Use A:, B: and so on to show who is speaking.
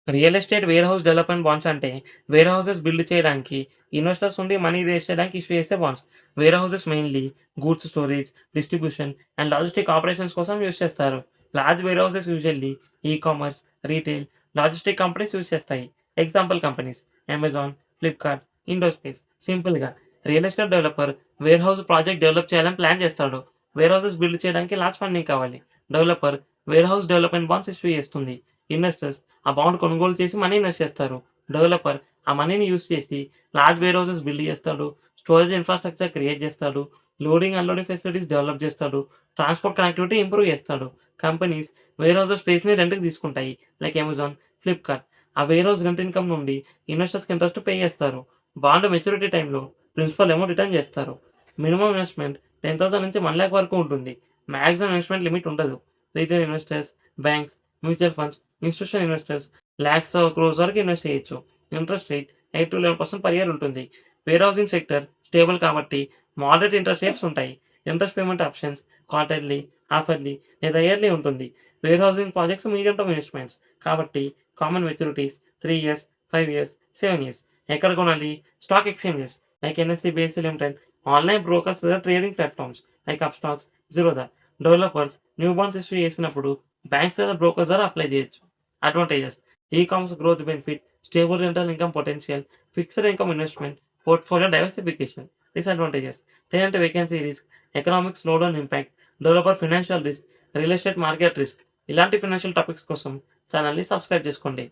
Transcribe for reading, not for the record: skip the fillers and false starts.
A: Real estate warehouse development bonds అంటే, warehouses build చేయడానికి, investors నుండి money raise చేయడానికి ఇష్యూ చేసే bonds. Warehouses mainly goods storage, distribution and logistic operations కోసం use చేస్తారు. Large warehouses usually e-commerce, retail, logistic companies use చేస్తాయి. Example companies Amazon, Flipkart, IndoSpace. సింపుల్‌గా real estate developer warehouse project develop చేయాలని plan చేస్తాడు. Warehouses build చేయడానికి large funding కావాలి. Developer warehouse development bonds issue చేస్తుంది. Investors ఆ bond కొనుగోలు చేసి మనీ ఇన్వెస్ట్ చేస్తారు. డెవలపర్ ఆ మనీని యూజ్ చేసి లార్జ్ వేర్ హౌసెస్ బిల్డ్ చేస్తాడు. స్టోరేజ్ ఇన్‌ఫ్రాస్ట్రక్చర్ క్రియేట్ చేస్తాడు. లోడింగ్, అన్‌లోడింగ్ ఫెసిలిటీస్ డెవలప్ చేస్తాడు. ట్రాన్స్‌పోర్ట్ కనెక్టివిటీ ఇంప్రూవ్ చేస్తాడు. కంపెనీస్ వేర్ హౌసెస్ స్పేస్‌ని రెంట్‌కి తీసుకుంటాయి. Like Amazon, Flipkart. ఆ వేర్ హౌస్ రెంట్ ఇన్‌కమ్ నుండి ఇన్వెస్టర్స్‌కి ఇంట్రెస్ట్ పే చేస్తారు. బాండ్ మెచ్యూరిటీ టైమ్‌లో ప్రిన్సిపల్ ఏమో రిటర్న్ చేస్తారు. మినిమమ్ ఇన్వెస్ట్‌మెంట్ 10,000 నుంచి 1,00,000 వరకు ఉంటుంది. మాక్సిమం ఇన్వెస్ట్‌మెంట్ లిమిట్ ఉండదు. Retail investors, banks, mutual funds, institutional investors lakhs or crores వరకు ఇన్వెస్ట్ చేయొచ్చు. ఇంట్రెస్ట్ రేట్ 8-11% పర్ ఇయర్ ఉంటుంది. వేర్ హౌసింగ్ సెక్టర్ స్టేబుల్ కాబట్టి మోడరేట్ ఇంట్రెస్ట్ రేట్స్ ఉంటాయి. Interest payment options quarterly, half yearly లేదా ఇయర్లీ ఉంటుంది. Warehousing projects medium term investments కాబట్టి common maturities 3 years, 5 years, 7 years. ఎక్కడ కొనాలి? Stock exchanges like NSC, BSC limited, online brokers లేదా trading platforms like Upstox, Zerodha. Developers new bonds issue చేసినప్పుడు banks లేదా brokers ద్వారా apply చేయొచ్చు. Advantages e-commerce growth benefit, stable rental income potential, fixed income investment, portfolio diversification. Disadvantages tenant vacancy risk, economic slowdown impact, developer financial risk, real estate market risk. ఇలాంటి financial topics కోసం ఛానెల్‌ని subscribe చేసుకోండి.